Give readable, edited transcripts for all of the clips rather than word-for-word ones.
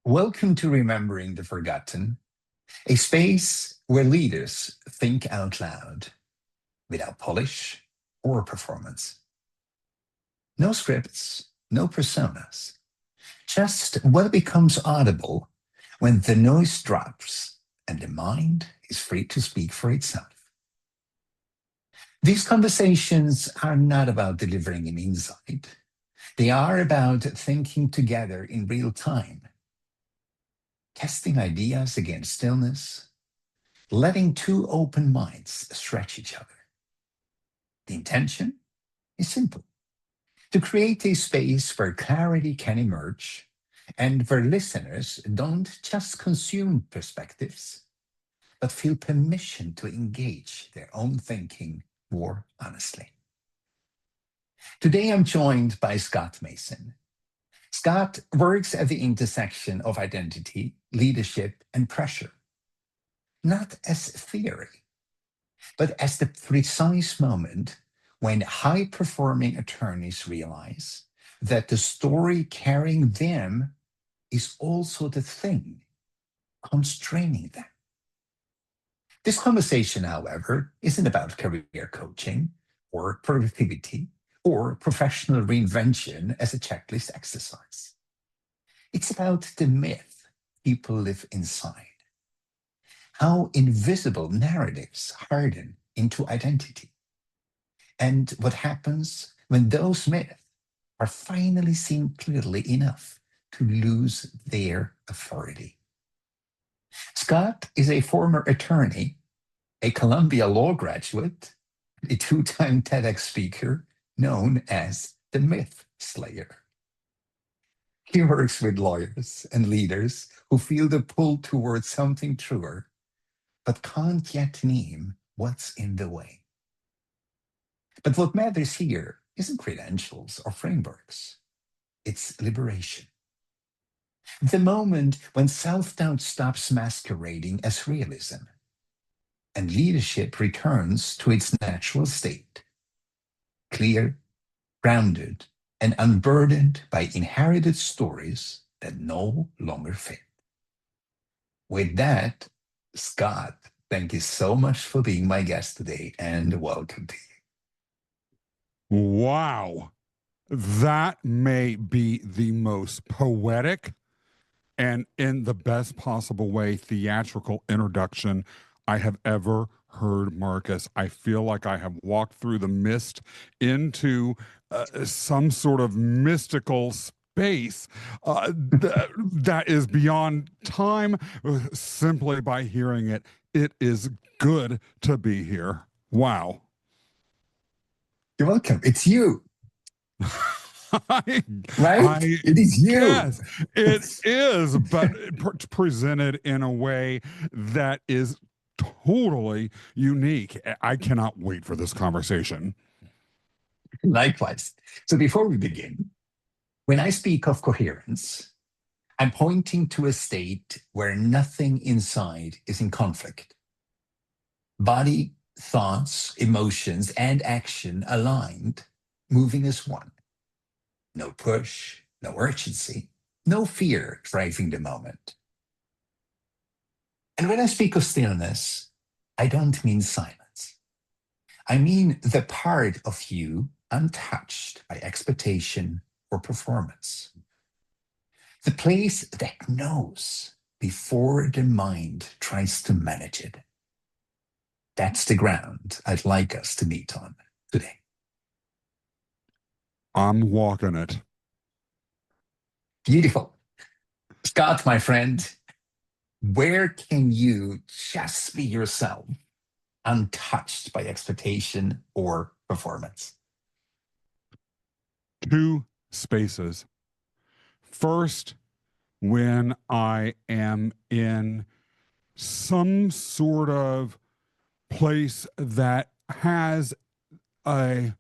Welcome to Remembering the Forgotten, a space where leaders think out loud without polish or performance. No scripts, no personas, just what becomes audible when the noise drops and the mind is free to speak for itself. These conversations are not about delivering an insight, they are about thinking together in real time, testing ideas against stillness, letting two open minds stretch each other. The intention is simple: to create a space where clarity can emerge and where listeners don't just consume perspectives, but feel permission to engage their own thinking more honestly. Today, I'm joined by Scott Mason. Scott works at the intersection of identity, leadership, and pressure, not as theory, but as the precise moment when high performing attorneys realize that the story carrying them is also the thing constraining them. This conversation, however, isn't about career coaching or productivity or professional reinvention as a checklist exercise. It's about the myth people live inside, how invisible narratives harden into identity, and what happens when those myths are finally seen clearly enough to lose their authority. Scott is a former attorney, a Columbia Law graduate, a two-time TEDx speaker known as the Myth Slayer. He works with lawyers and leaders who feel the pull towards something truer, but can't yet name what's in the way. But what matters here isn't credentials or frameworks, it's liberation. The moment when self doubt stops masquerading as realism and leadership returns to its natural state, clear, grounded, and unburdened by inherited stories that no longer fit. With that, Scott, thank you so much for being my guest today and welcome to you. Wow. That may be the most poetic and, in the best possible way, theatrical introduction I have ever heard, Marcus. I feel like I have walked through the mist into some sort of mystical space that is beyond time simply by hearing it. It is good to be here. Wow. You're welcome. It's you. Right? It is you. Yes, it is, but presented in a way that is totally unique. I cannot wait for this conversation. Likewise. So before we begin, when I speak of coherence, I'm pointing to a state where nothing inside is in conflict. Body, thoughts, emotions, and action aligned, moving as one. No push, no urgency, no fear driving the moment. And when I speak of stillness, I don't mean silence. I mean the part of you untouched by expectation or performance. The place that knows before the mind tries to manage it. That's the ground I'd like us to meet on today. I'm walking it. Beautiful. Scott, my friend, where can you just be yourself, untouched by expectation or performance? Two spaces. First, when I am in some sort of place that has a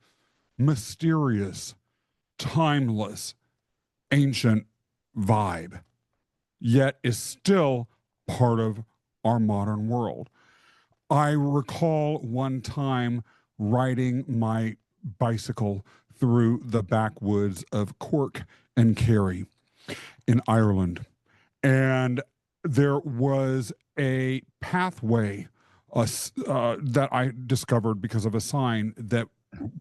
mysterious, timeless, ancient vibe, yet is still part of our modern world. I recall one time riding my bicycle through the backwoods of Cork and Kerry in Ireland. And there was a pathway that I discovered because of a sign that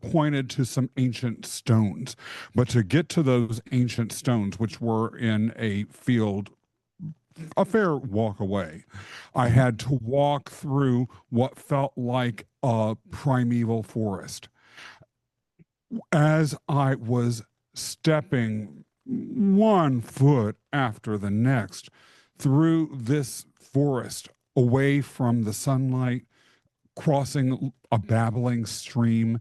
pointed to some ancient stones. But to get to those ancient stones, which were in a field a fair walk away, I Mhm. had to walk through what felt like a primeval forest. As I was stepping one foot after the next through this forest, away from the sunlight, crossing a babbling stream,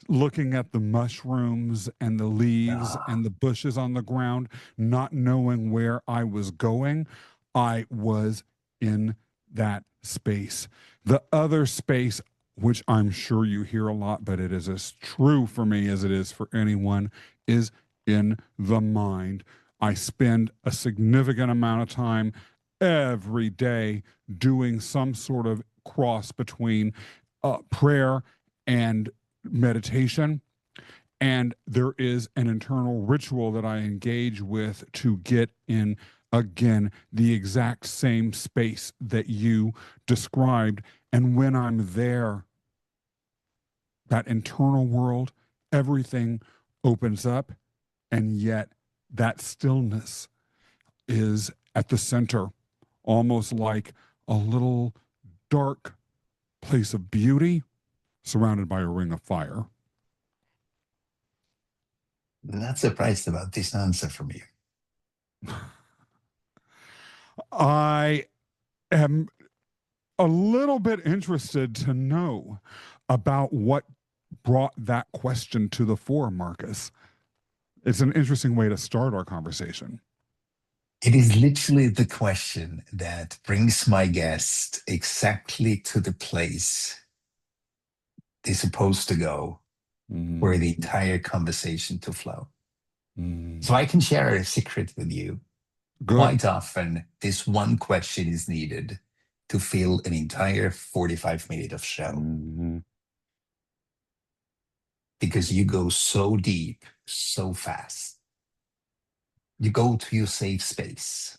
looking at the mushrooms and the leaves Ah, and the bushes on the ground, not knowing where I was going, I was in that space. The other space, which I'm sure you hear a lot, but it is as true for me as it is for anyone, is in the mind. I spend a significant amount of time every day doing some sort of cross between prayer and meditation. And there is an internal ritual that I engage with to get in, again, the exact same space that you described. And when I'm there, that internal world, everything opens up. And yet, that stillness is at the center, almost like a little dark place of beauty surrounded by a ring of fire. not surprised about this answer from you. I am a little bit interested to know about what brought that question to the fore, Marcus. It's an interesting way to start our conversation. It is literally the question that brings my guest exactly to the place they're supposed to go for the entire conversation to flow. So I can share a secret with you. Good. Quite often, this one question is needed to fill an entire 45 minutes of show because you go so deep, so fast. You go to your safe space.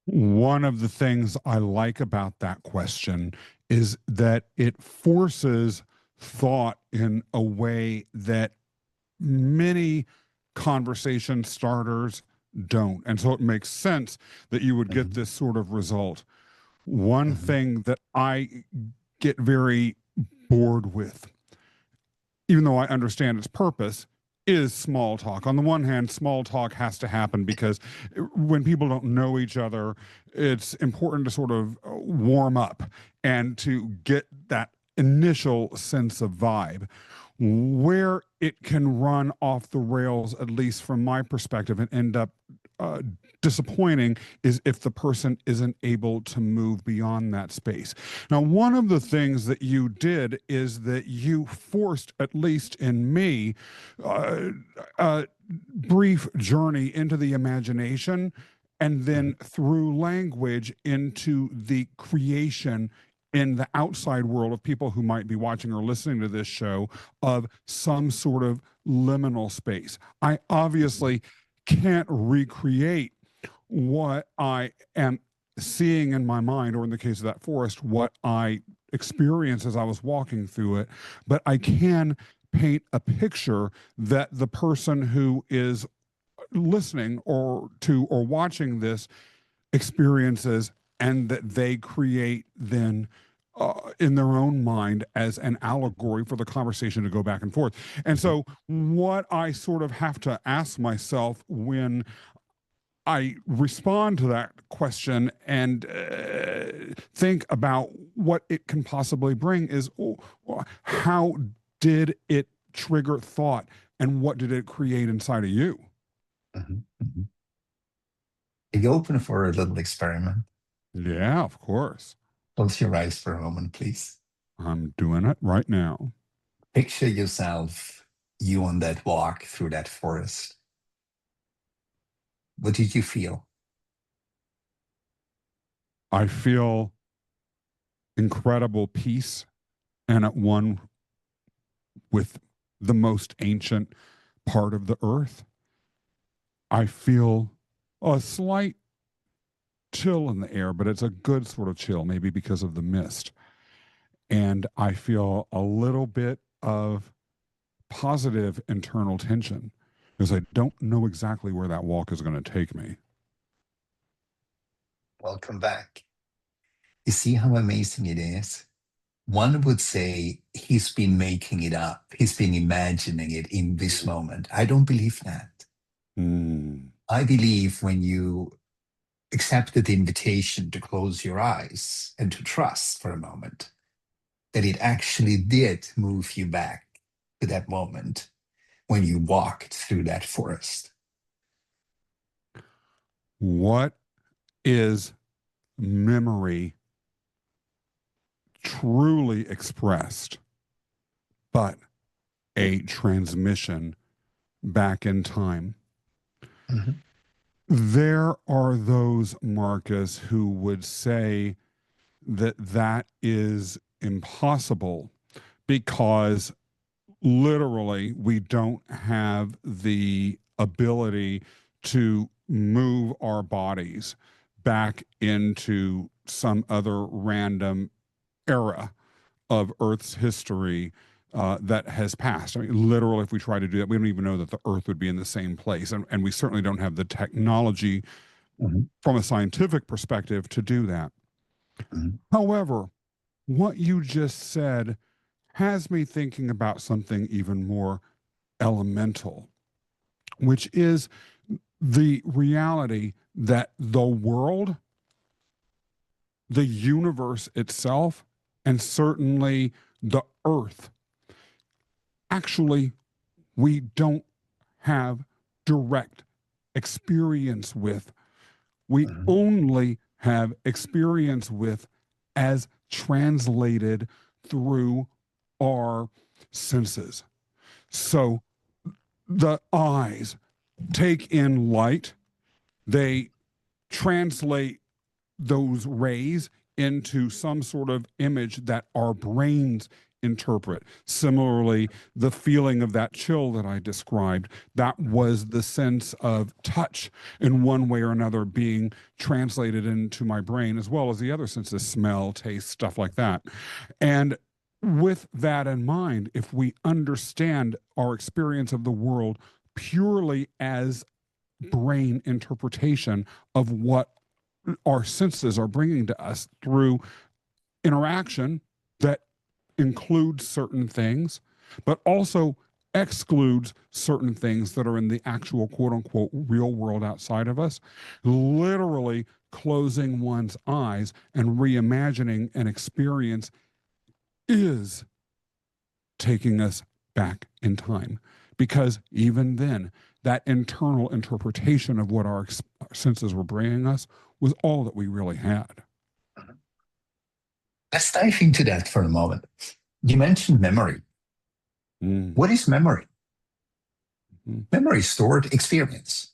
One of the things I like about that question is that it forces thought in a way that many conversation starters don't. And so it makes sense that you would get Mhm, this sort of result. One mhm, thing that I get very bored with, even though I understand its purpose, is small talk. On the one hand, small talk has to happen because when people don't know each other, it's important to sort of warm up and to get that initial sense of vibe. Where it can run off the rails, at least from my perspective, and end up uh, disappointing is if the person isn't able to move beyond that space. Now, one of the things that you did is that you forced, at least in me, uh, a brief journey into the imagination and mhm. then through language into the creation in the outside world of people who might be watching or listening to this show of some sort of liminal space. I obviously can't recreate what I am seeing in my mind, or in the case of that forest, what I experienced as I was walking through it, but I can paint a picture that the person who is listening or watching this experiences and that they create then in their own mind as an allegory for the conversation to go back and forth. And so, what I sort of have to ask myself when I respond to that question and think about what it can possibly bring is, how did it trigger thought and what did it create inside of you? Mhm, mhm. Are you open for a little experiment? Yeah, of course. Close your eyes for a moment, please. I'm doing it right now. Picture yourself, you on that walk through that forest. What did you feel? I feel incredible peace and at one with the most ancient part of the earth. I feel a slight chill in the air, but it's a good sort of chill, maybe because of the mist. And I feel a little bit of positive internal tension because I don't know exactly where that walk is going to take me. Welcome back. You see how amazing it is? One would say he's been making it up. He's been imagining it in this moment. I don't believe that. Mm. I believe when you accepted the invitation to close your eyes and to trust for a moment, that it actually did move you back to that moment when you walked through that forest. What is memory truly expressed, but a transmission back in time? Mhm. There are those, Marcus, who would say that that is impossible because literally we don't have the ability to move our bodies back into some other random era of Earth's history that has passed. I mean, literally, if we try to do that, we don't even know that the Earth would be in the same place. And we certainly don't have the technology Mhm. from a scientific perspective to do that. Mhm. However, what you just said has me thinking about something even more elemental, which is the reality that the world, the universe itself, and certainly the earth, actually, we don't have direct experience with. We Mhm. only have experience with as translated through our senses. So the eyes take in light, they translate those rays into some sort of image that our brains interpret. Similarly, the feeling of that chill that I described, that was the sense of touch in one way or another being translated into my brain, as well as the other senses, smell, taste, stuff like that. And with that in mind, if we understand our experience of the world purely as brain interpretation of what our senses are bringing to us through interaction that includes certain things, but also excludes certain things that are in the actual quote unquote real world outside of us, literally closing one's eyes and reimagining an experience is taking us back in time. Because even then, that internal interpretation of what our senses were bringing us was all that we really had. Let's dive into that for a moment. You mentioned memory. Mm. What is memory? Mm. Memory is stored experience.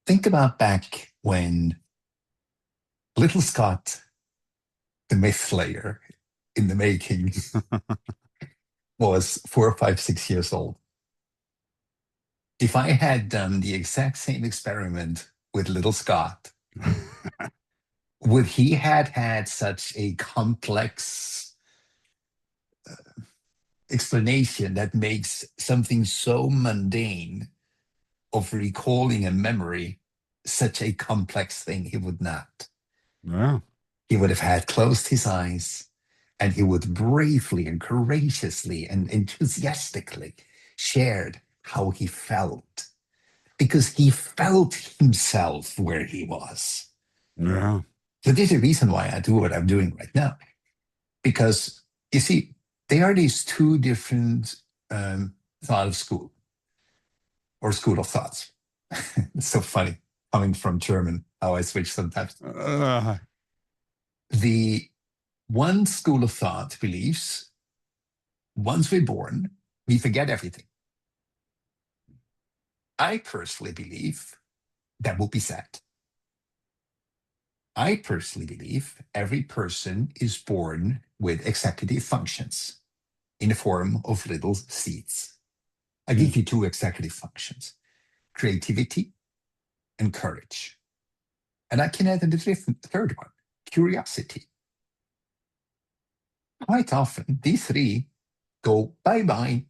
Think about back when little Scott, the myth slayer in the making, was 4, 5, 6 years old. If I had done the exact same experiment with little Scott, would he had had such a complex explanation that makes something so mundane of recalling a memory such a complex thing? He would not. Yeah. He would have had closed his eyes and he would bravely and courageously and enthusiastically shared how he felt because he felt himself where he was. Yeah. So there's a reason why I do what I'm doing right now. Because you see, there are these two different thought of school or school of thoughts. It's so funny coming from German, how I switch sometimes. The one school of thought believes once we're born, we forget everything. I personally believe that would be sad. I personally believe every person is born with executive functions in the form of little seeds. I give you two executive functions: creativity and courage. And I can add a third one, curiosity. Quite often, these three go bye-bye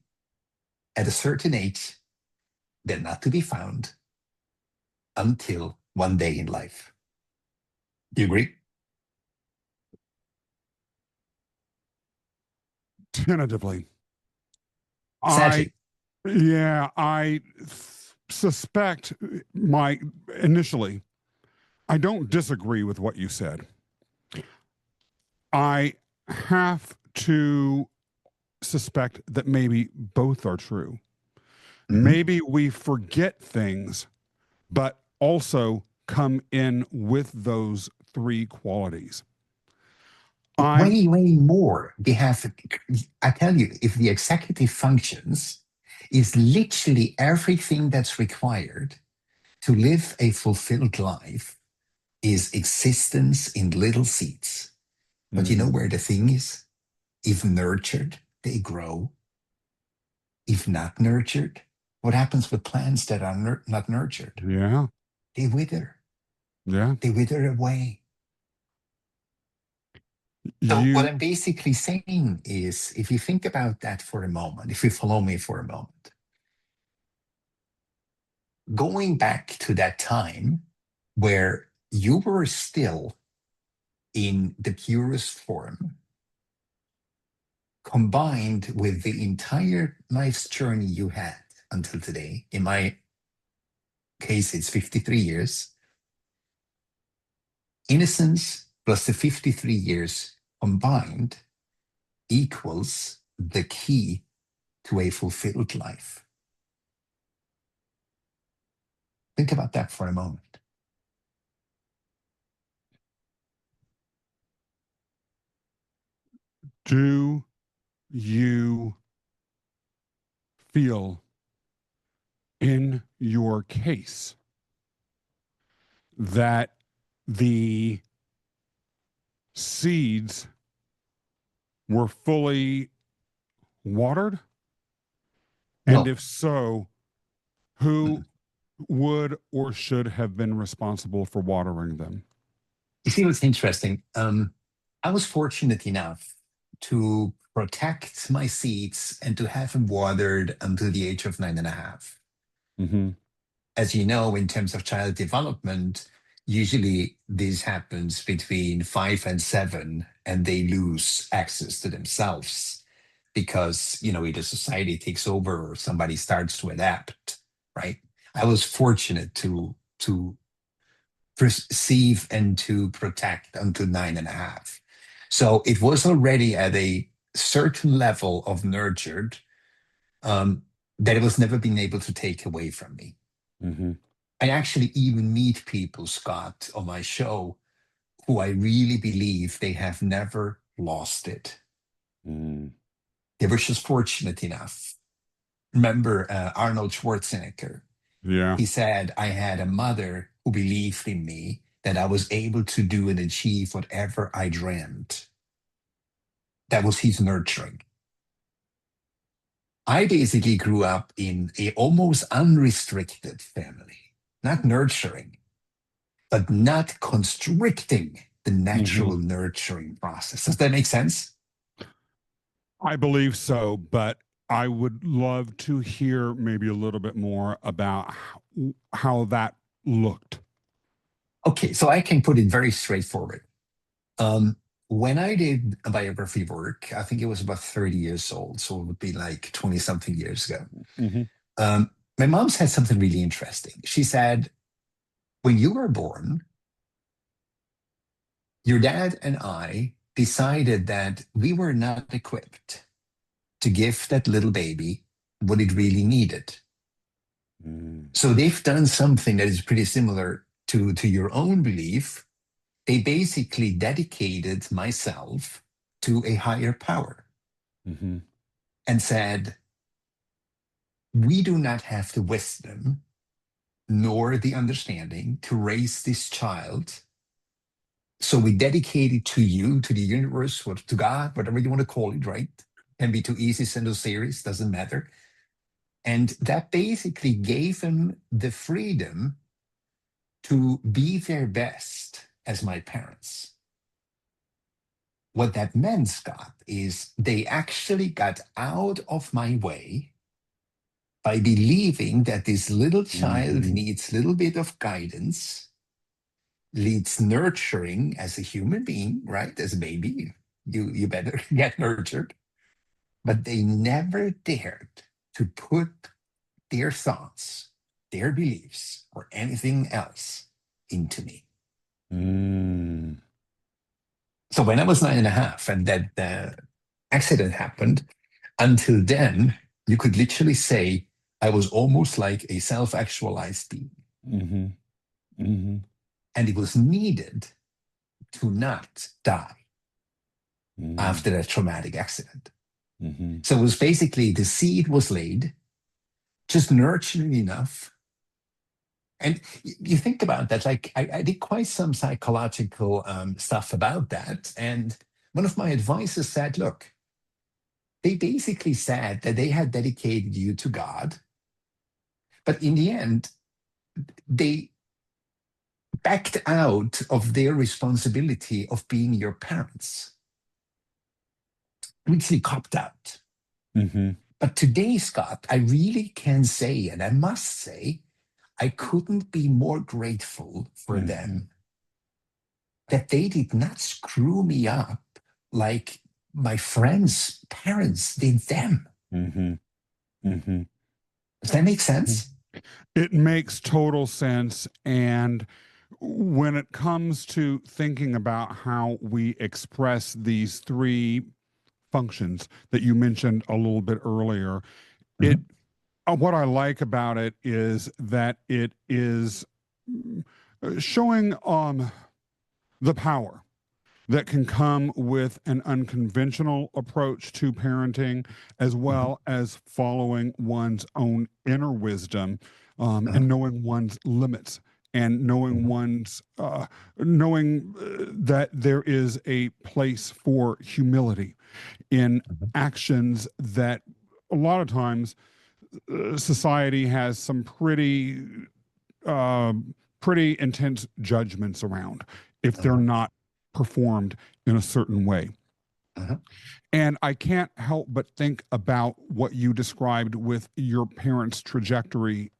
at a certain age. They're not to be found until one day in life. Do you agree? Tentatively. Sadly. I suspect initially, I don't disagree with what you said. I have to suspect that maybe both are true. Mhm. Maybe we forget things, but also come in with those three qualities. Way more. I tell you, if the executive functions is literally everything that's required to live a fulfilled life is existence in little seeds. But you know where the thing is? If nurtured, they grow. If not nurtured, what happens with plants that are not nurtured? Yeah. They wither. Yeah. They wither away. So what I'm basically saying is, if you think about that for a moment, if you follow me for a moment, going back to that time where you were still in the purest form, combined with the entire life's journey you had until today, in my case, it's 53 years, innocence plus the 53 years combined equals the key to a fulfilled life. Think about that for a moment. Do you feel in your case that the seeds were fully watered? And No. if so, who would or should have been responsible for watering them? You see what's interesting? I was fortunate enough to protect my seeds and to have them watered until the age of 9.5. Mm-hmm. As you know, in terms of child development, usually this happens between 5 and 7, and they lose access to themselves because, either society takes over or somebody starts to adapt, right? I was fortunate to perceive and to protect until 9.5. So it was already at a certain level of nurtured that it was never been able to take away from me. Mm-hmm. I actually even meet people, Scott, on my show who I really believe they have never lost it. Mm. They were just fortunate enough. Remember Arnold Schwarzenegger? Yeah. He said, I had a mother who believed in me that I was able to do and achieve whatever I dreamt. That was his nurturing. I basically grew up in a almost unrestricted family, not nurturing, but not constricting the natural nurturing process. Does that make sense? I believe so, but I would love to hear maybe a little bit more about how that looked. Okay, so I can put it very straightforward. When I did a biography work, I think it was about 30 years old, so it would be like 20 something years ago. Mm-hmm. My mom said something really interesting. She said, when you were born, your dad and I decided that we were not equipped to give that little baby what it really needed. So they've done something that is pretty similar to your own belief. They basically dedicated myself to a higher power and said, we do not have the wisdom nor the understanding to raise this child. So we dedicate it to you, to the universe, or to God, whatever you want to call it, right? Can be too easy, send series, doesn't matter. And that basically gave him the freedom to be their best as my parents. What that meant, Scott, is they actually got out of my way by believing that this little child Mhm. needs a little bit of guidance, needs nurturing as a human being, right? As a baby, you better get nurtured. But they never dared to put their thoughts, their beliefs, or anything else into me. Mm. So when I was 9.5 and that accident happened, until then, you could literally say I was almost like a self-actualized being. Mhm. Mhm. And it was needed to not die Mm. after that traumatic accident. Mhm. So it was basically the seed was laid, just nurturing enough. And you think about that, like I did quite some psychological stuff about that. And one of my advisors said, look, they basically said that they had dedicated you to God. But in the end, they backed out of their responsibility of being your parents, literally copped out. Mhm. But today, Scott, I really can say, and I must say, I couldn't be more grateful for Mhm. them that they did not screw me up like my friends' parents did them. Mhm. Mhm. Does that make sense? It makes total sense. And when it comes to thinking about how we express these three functions that you mentioned a little bit earlier, it Mhm. what I like about it is that it is showing the power that can come with an unconventional approach to parenting, as Mhm. well as following one's own inner wisdom, Uh-huh. and knowing one's limits, and knowing Mhm. one's knowing that there is a place for humility in Mhm. actions that a lot of times society has some uh, pretty intense judgments around if they're Uh-huh. not performed in a certain way. Uh-huh. And I can't help but think about what you described with your parents' trajectory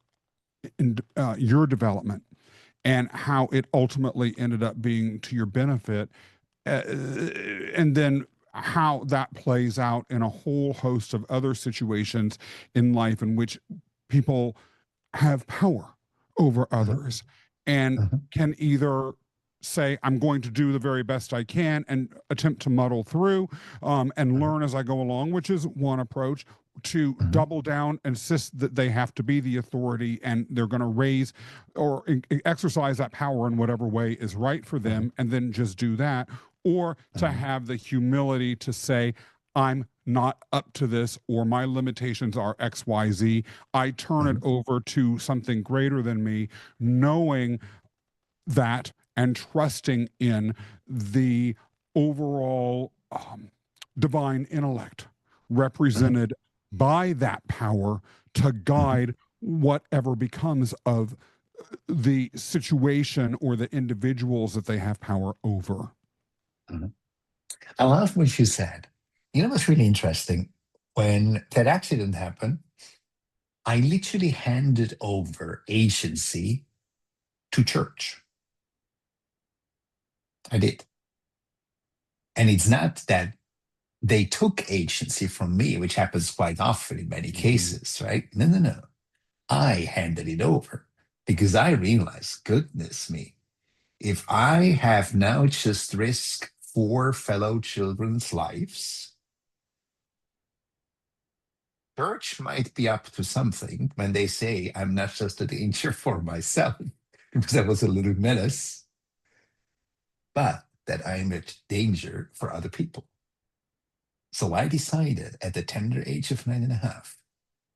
in your development and how it ultimately ended up being to your benefit. And then how that plays out in a whole host of other situations in life in which people have power over Uh-huh. others and Uh-huh. can either say, I'm going to do the very best I can and attempt to muddle through and Uh-huh. learn as I go along, which is one approach, to Uh-huh. double down, insist that they have to be the authority and they're going to raise or exercise that power in whatever way is right for Uh-huh. them and then just do that, or to Uh-huh. have the humility to say, I'm not up to this, or my limitations are XYZ. I turn it Uh-huh. over to something greater than me, knowing that and trusting in the overall divine intellect Uh-huh. represented by that power to Uh-huh. guide whatever becomes of the situation or the individuals that they have power over. Uh-huh. I love what you said. You know what's really interesting? When that accident happened, I literally handed over agency to church. I did. And it's not that they took agency from me, which happens quite often in many Mhm. cases, right? No, no, no. I handed it over because I realized, goodness me, if I have now just risked 4 fellow children's lives, church might be up to something when they say I'm not just a danger for myself, because I was a little menace, but that I'm a danger for other people. So I decided at the tender age of 9.5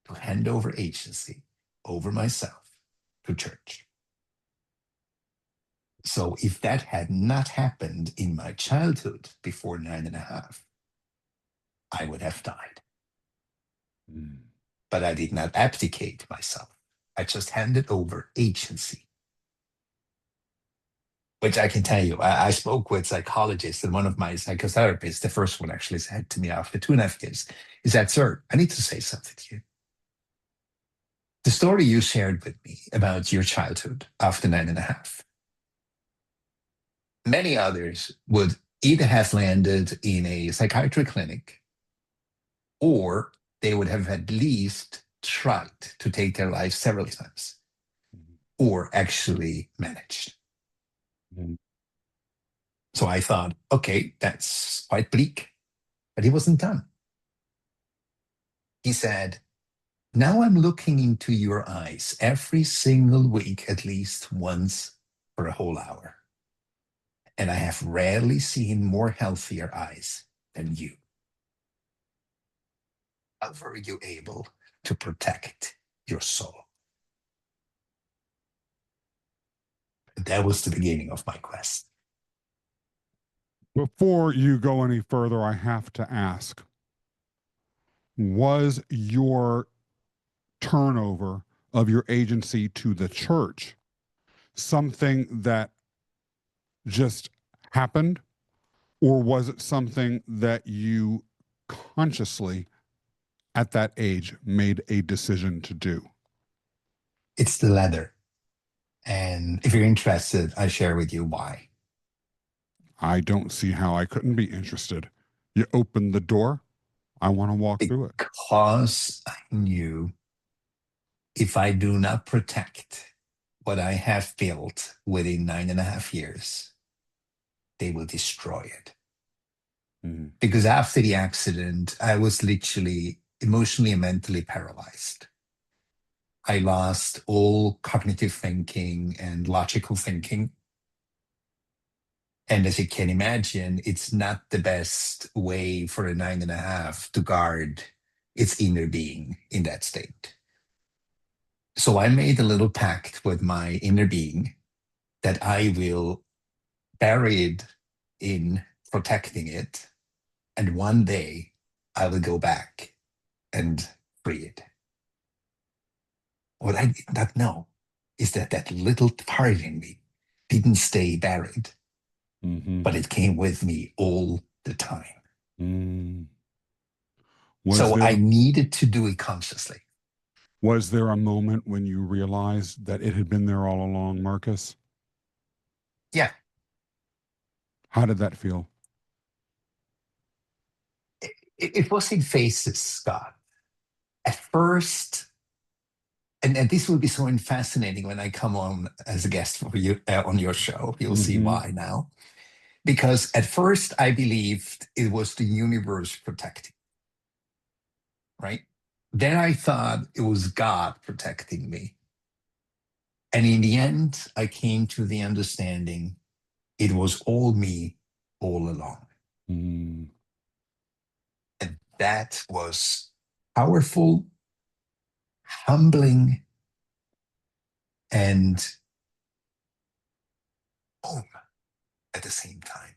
to hand over agency over myself to church. So if that had not happened in my childhood before 9.5, I would have died. Mm. But I did not abdicate myself. I just handed over agency. which I can tell you, I spoke with psychologists, and one of my psychotherapists, the first one actually said to me after 2.5 years, is that, sir, I need to say something to you. The story you shared with me about your childhood after 9.5, many others would either have landed in a psychiatric clinic or they would have at least tried to take their lives several times or actually managed. Mhm. So I thought, okay, that's quite bleak, but he wasn't done. He said, now I'm looking into your eyes every single week, at least once for a whole hour. And I have rarely seen more healthier eyes than you. How were you able to protect your soul? That was the beginning of my quest. Before you go any further, I have to ask, was your turnover of your agency to the church something that just happened, or was it something that you consciously at that age made a decision to do? It's the latter. And if you're interested, I share with you why. I don't see how I couldn't be interested. You opened the door, I want to walk through it. Because I knew if I do not protect what I have built within 9.5 years, they will destroy it. Mhm. Because after the accident, I was literally emotionally and mentally paralyzed. I lost all cognitive thinking and logical thinking. And as you can imagine, it's not the best way for a 9.5 to guard its inner being in that state. So I made a little pact with my inner being that I will bury it in protecting it. And one day I will go back and free it. What I did not know is that that little part in me didn't stay buried, Mm-hmm. but it came with me all the time. Mm. So I needed to do it consciously. Was there a moment when you realized that it had been there all along, Marcus? Yeah, How did that feel? it was in phases, Scott. At first, and this will be so fascinating when I come on as a guest for you on your show. You'll see Mm-hmm. why now. Because at first I believed it was the universe protecting, right? Then I thought it was God protecting me. And in the end, I came to the understanding it was all me all along. Mm. And that was powerful, humbling, and boom at the same time.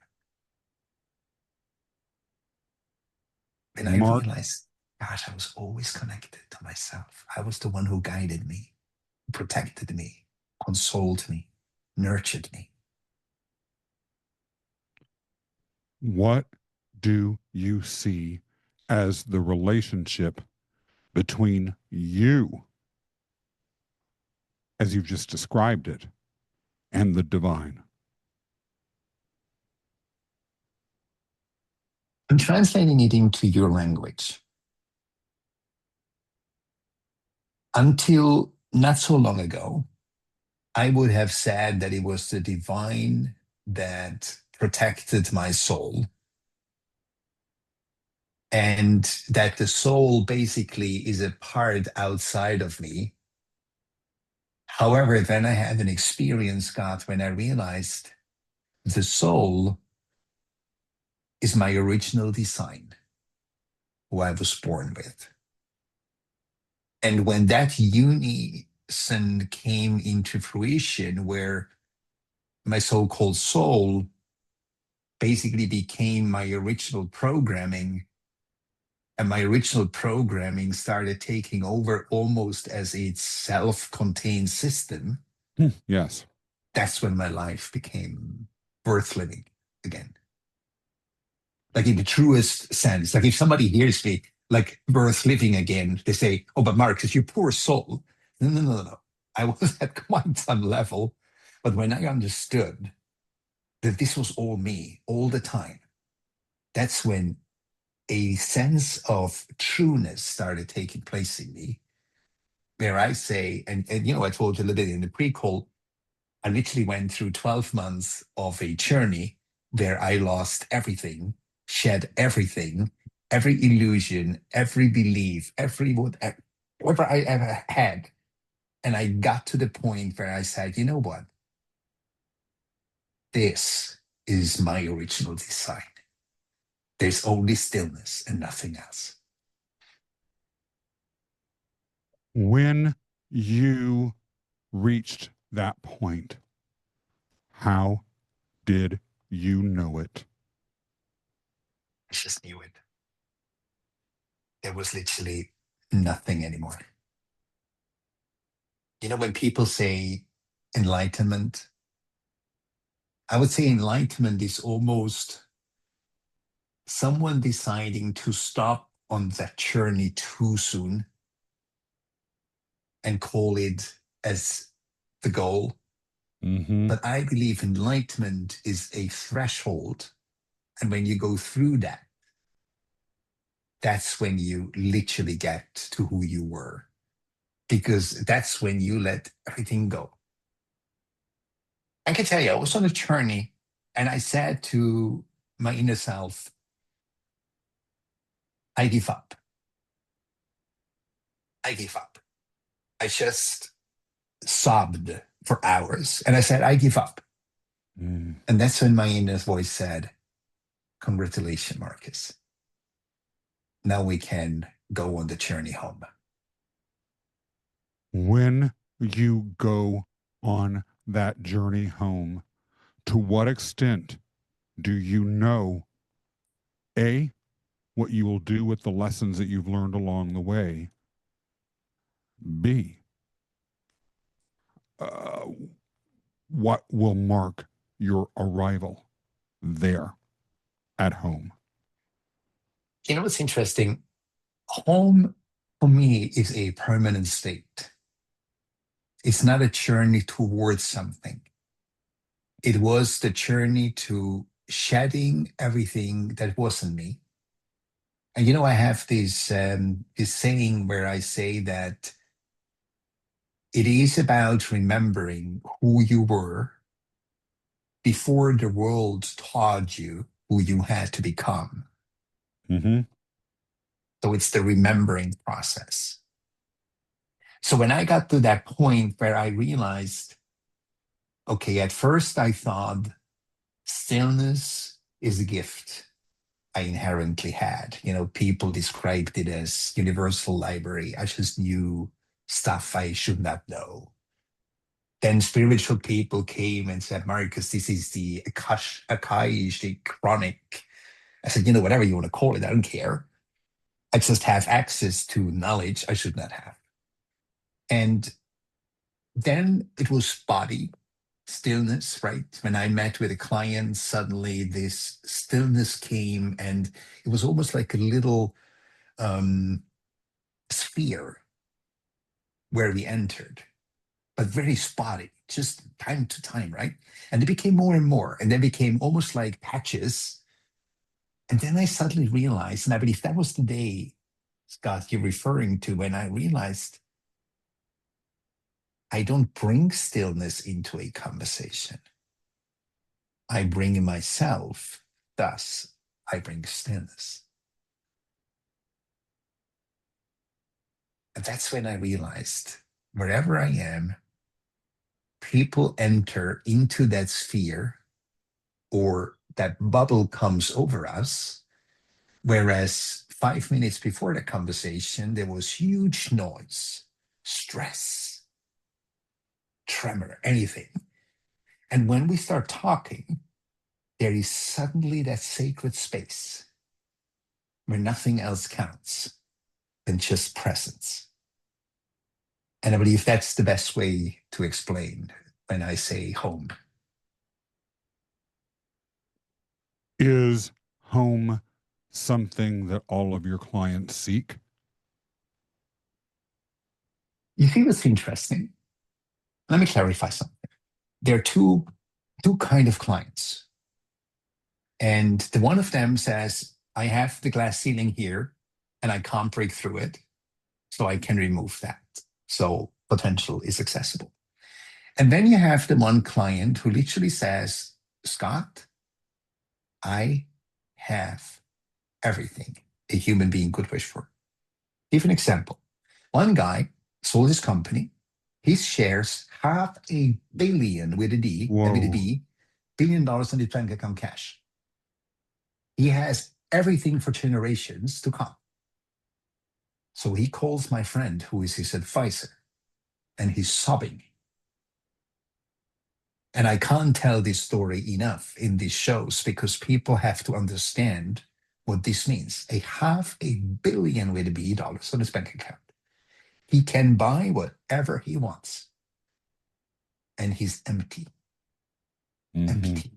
And I Mark, realized, gosh, I was always connected to myself. I was the one who guided me, protected me, consoled me, nurtured me. what do you see as the relationship between you, as you've just described it, and the divine? I'm translating it into your language. Until not so long ago, I would have said that it was the divine that protected my soul, and that the soul basically is a part outside of me. However, then I had an experience, God, when I realized the soul is my original design, who I was born with. And when that unison came into fruition, where my so-called soul basically became my original programming, and my original programming started taking over almost as a self-contained system. Yes. that's when my life became worth living again. Like in the truest sense. Like if somebody hears me, like worth living again, they say, "Oh, but Marcus, you poor soul." No, no, no, no. I was at quite some level, but when I understood that this was all me all the time, that's when a sense of trueness started taking place in me, where I say, and I told you a little bit in the pre-call, I literally went through 12 months of a journey where I lost everything, shed everything, every illusion, every belief, whatever I ever had. And I got to the point where I said, you know what? This is my original design. There's only stillness and nothing else. When you reached that point, how did you know it? I just knew it. There was literally nothing anymore. When people say enlightenment, I would say enlightenment is almost someone deciding to stop on that journey too soon and call it as the goal. Mm-hmm. But I believe enlightenment is a threshold. And when you go through that, that's when you literally get to who you were, because that's when you let everything go. I can tell you, I was on a journey and I said to my inner self, I give up. I give up. I just sobbed for hours and I said, I give up. Mm. And that's when my inner voice said, congratulations, Marcus. Now we can go on the journey home. When you go on that journey home, to what extent do you know, A, what you will do with the lessons that you've learned along the way? B, uh, what will mark your arrival there at home? What's interesting? Home for me is a permanent state. It's not a journey towards something. It was the journey to shedding everything that wasn't me. And I have this saying where I say that it is about remembering who you were before the world taught you who you had to become. Mm-hmm. So it's the remembering process. So when I got to that point where I realized, okay, at first I thought stillness is a gift I inherently had. People described it as universal library. I just knew stuff I should not know. Then spiritual people came and said, Marcus, this is the Akashic chronic. I said, whatever you want to call it, I don't care. I just have access to knowledge I should not have. And then it was body stillness, right? When I met with a client, suddenly this stillness came, and it was almost like a little sphere where we entered, but very spotty, just time to time, right? And it became more and more, and then became almost like patches. And then I suddenly realized, and I believe that was the day, Scott, you're referring to, when I realized I don't bring stillness into a conversation. I bring in myself, thus I bring stillness. And that's when I realized wherever I am, people enter into that sphere, or that bubble comes over us. Whereas 5 minutes before the conversation, there was huge noise, stress, tremor, anything. And when we start talking, there is suddenly that sacred space where nothing else counts than just presence. And I believe that's the best way to explain when I say home. Is home something that all of your clients seek? You see what's interesting? Let me clarify something. There are two kind of clients. And the one of them says, I have the glass ceiling here and I can't break through it, so I can remove that. So potential is accessible. And then you have the one client who literally says, Scott, I have everything a human being could wish for. Give an example. One guy sold his company. His shares, $500 million with a D, with a Whoa. B, $1 billion in his bank account cash. He has everything for generations to come. So he calls my friend, who is his advisor, and he's sobbing. And I can't tell this story enough in these shows because people have to understand what this means. $500 million with a B dollars on his bank account. He can buy whatever he wants. And he's empty. Empty.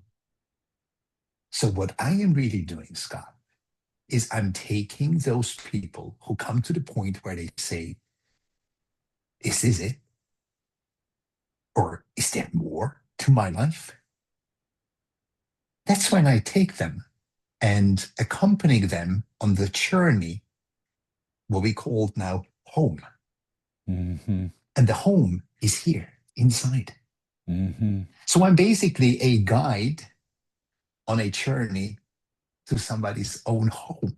So what I am really doing, Scott, is I'm taking those people who come to the point where they say, is this it? Or is there more to my life? That's when I take them and accompany them on the journey, what we call now home. And the home is here inside. So I'm basically a guide on a journey to somebody's own home.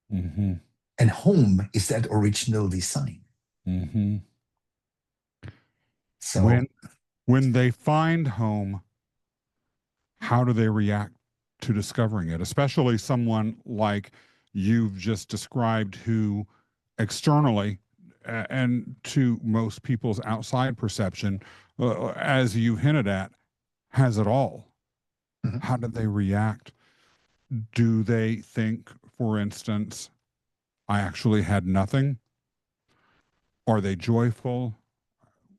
And home is that original design. So when they find home, how do they react to discovering it? Especially someone like you've just described, who externally and to most people's outside perception, as you hinted at, has it all. How do they react? Do they think, for instance, I actually had nothing? Are they joyful?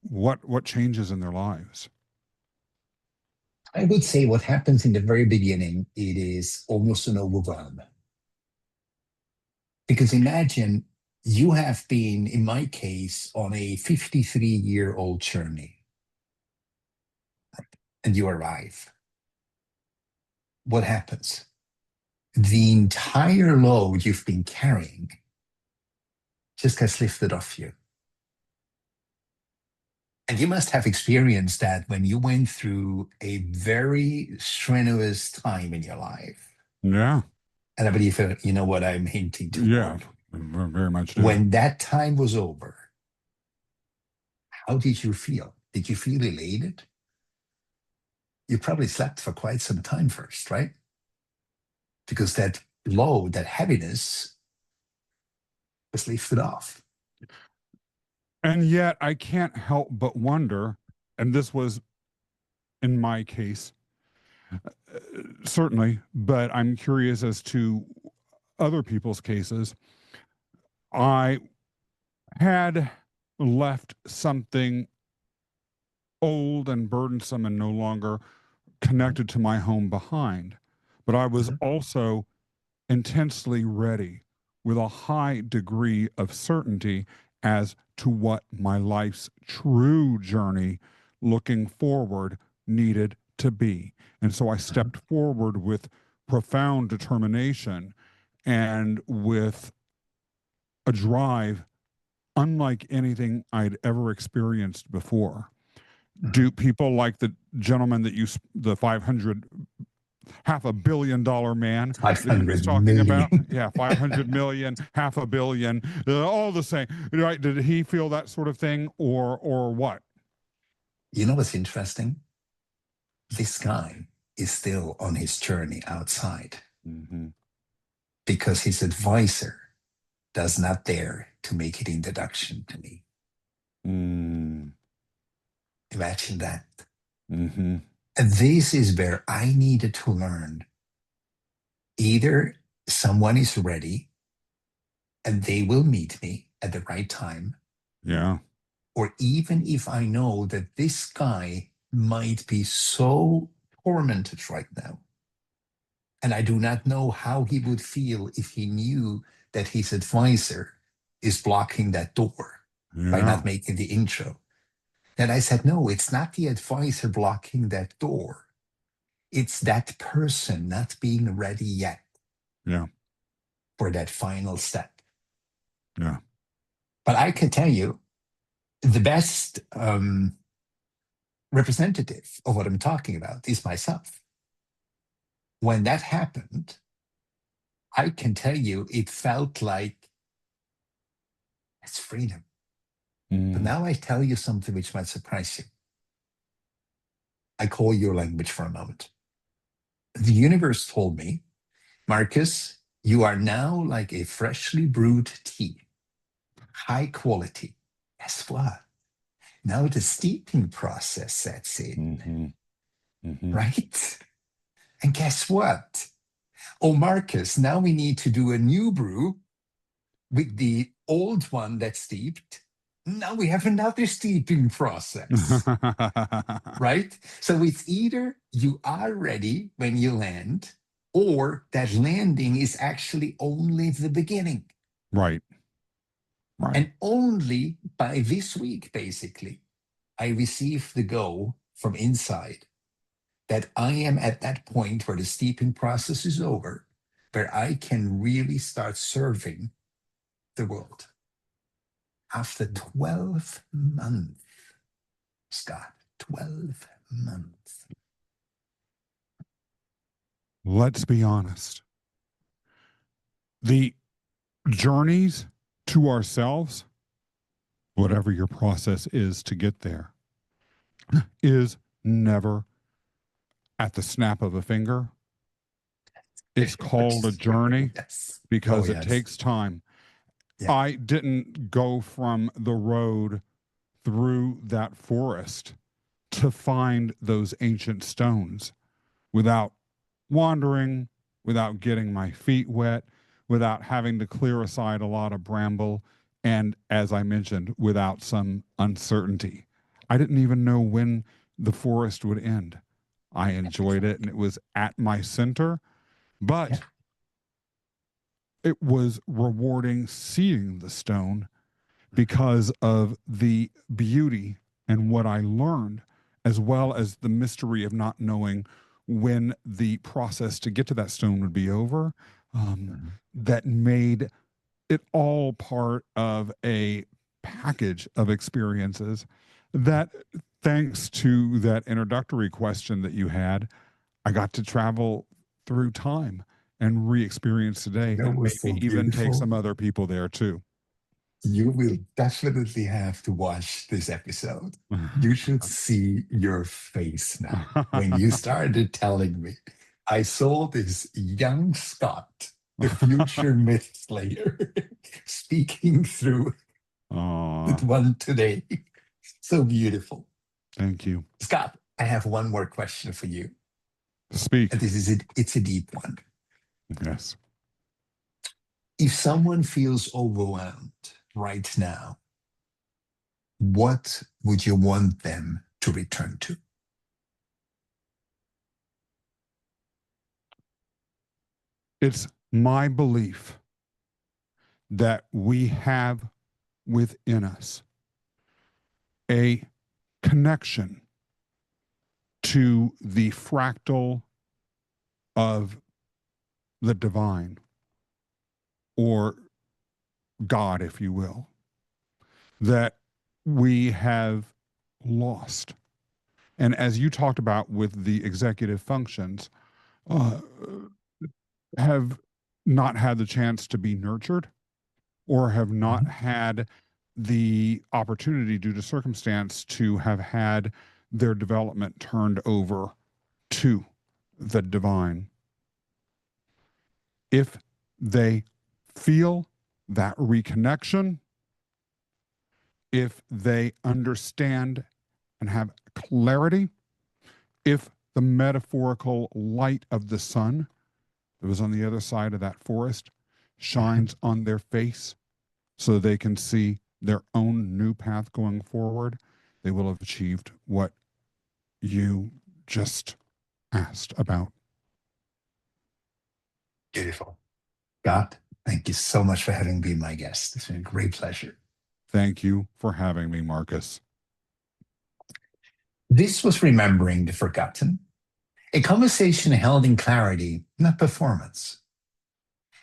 What changes in their lives? I would say what happens in the very beginning, it is almost an overwhelm. Because imagine you have been, in my case, on a 53-year-old journey, and you arrive. What happens? The entire load you've been carrying just gets lifted off you. And you must have experienced that when you went through a very strenuous time in your life. Yeah. And I believe you know what I'm hinting toward. Yeah, very much do. When that time was over, how did you feel? Did you feel elated? You probably slept for quite some time first, right? Because that load, that heaviness was lifted off. And yet I can't help but wonder, and this was in my case, certainly, but I'm curious as to other people's cases. I had left something old and burdensome and no longer connected to my home behind, but I was also intensely ready with a high degree of certainty as to what my life's true journey looking forward needed to be. And so I stepped forward with profound determination and with a drive unlike anything I'd ever experienced before. Do people like the gentleman that the $500 million man that he was talking about? Yeah, 500 million, $500 million, all the same, right? Did he feel that sort of thing, or what? You know what's interesting? This guy is still on his journey outside because his advisor does not dare to make an introduction to me. Imagine that. And this is where I needed to learn. Either someone is ready and they will meet me at the right time. Yeah. Or even if I know that this guy might be so tormented right now. And I do not know how he would feel if he knew that his advisor is blocking that door by Yeah. not making the intro. And I said, no, it's not the advisor blocking that door. It's that person not being ready yet Yeah. for that final step. Yeah. But I can tell you, the best representative of what I'm talking about is myself. When that happened, I can tell you it felt like it's freedom. But now I tell you something which might surprise you. I call your language for a moment. The universe told me, Marcus, you are now like a freshly brewed tea, high quality. Guess what? Now the steeping process sets in, right? And guess what? Oh, Marcus, now we need to do a new brew with the old one that's steeped. Now we have another steeping process, right? So it's either you are ready when you land, or that landing is actually only the beginning. Right. Right. And only by this week, basically, I received the go from inside that I am at that point where the steeping process is over, where I can really start serving the world. After 12 months, Scott, 12 months. Let's be honest. The journeys to ourselves, whatever your process is to get there, is never at the snap of a finger. It's called a journey Yes. because Oh, it yes. takes time. Yeah. I didn't go from the road through that forest to find those ancient stones without wandering, without getting my feet wet, without having to clear aside a lot of bramble, and as I mentioned, without some uncertainty. I didn't even know when the forest would end. I enjoyed it and it was at my center, but Yeah. it was rewarding seeing the stone because of the beauty and what I learned, as well as the mystery of not knowing when the process to get to that stone would be over. That made it all part of a package of experiences that, thanks to that introductory question that you had, I got to travel through time and re-experience today, That and was so maybe even take beautiful. some other people there too. You will definitely have to watch this episode. You should see your face now. When you started telling me, I saw this young Scott, the future myth slayer, speaking through that one today. So beautiful. Thank you. Scott, I have one more question for you. Speak. And this is it. It's a deep one. Yes. If someone feels overwhelmed right now, what would you want them to return to? It's my belief that we have within us a connection to the fractal of the divine, or God, if you will, that we have lost. And as you talked about with the executive functions, have not had the chance to be nurtured, or have not had the opportunity due to circumstance to have had their development turned over to the divine. If they feel that reconnection, if they understand and have clarity, if the metaphorical light of the sun that was on the other side of that forest shines on their face so they can see their own new path going forward, they will have achieved what you just asked about. Beautiful. Scott, thank you so much for having been my guest. It's been a great pleasure. Thank you for having me, Marcus. This was Remembering the Forgotten, a conversation held in clarity, not performance.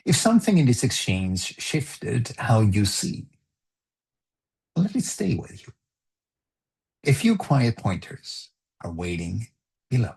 If something in this exchange shifted how you see, let it stay with you. A few quiet pointers are waiting below.